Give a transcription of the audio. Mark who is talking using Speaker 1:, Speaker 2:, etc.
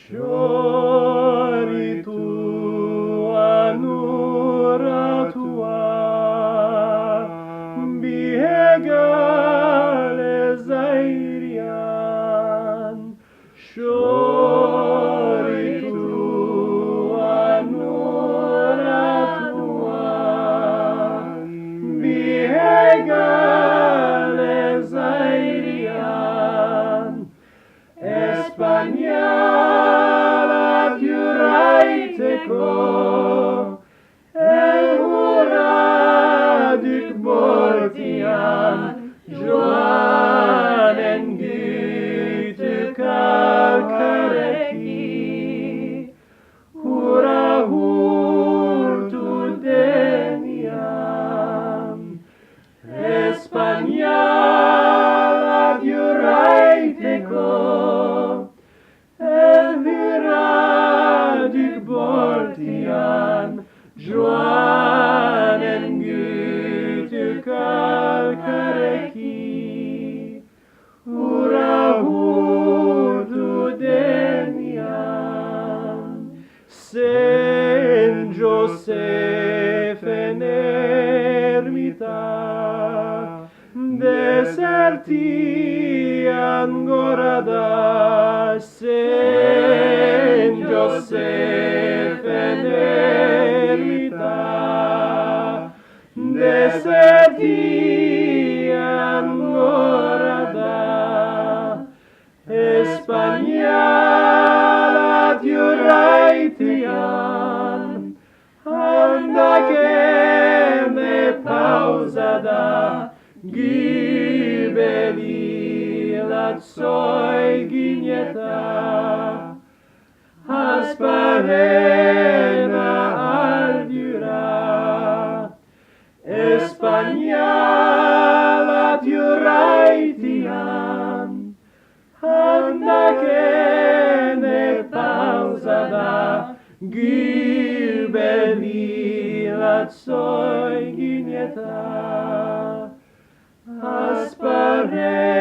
Speaker 1: Shori tua nura tua biegale zairian. Shori tua nura tua biegale zairian. España Huradik Bortian, Joanen Güte Kalkareki, Hura Hurtu Denian, España Juraiteko, Huradik Bortian, Joanen Güte Kalkareki, Hura Hurtu Denian, Saint Joseph en ermita, desertian gorada, Saint Joseph en ermita, desertian gorada, España juraitian, anda que me pausada, gibeli latsoi ginieta, asparena aldura, España juraitian, anda que me pausada, gibeli latsoi ginieta, asparena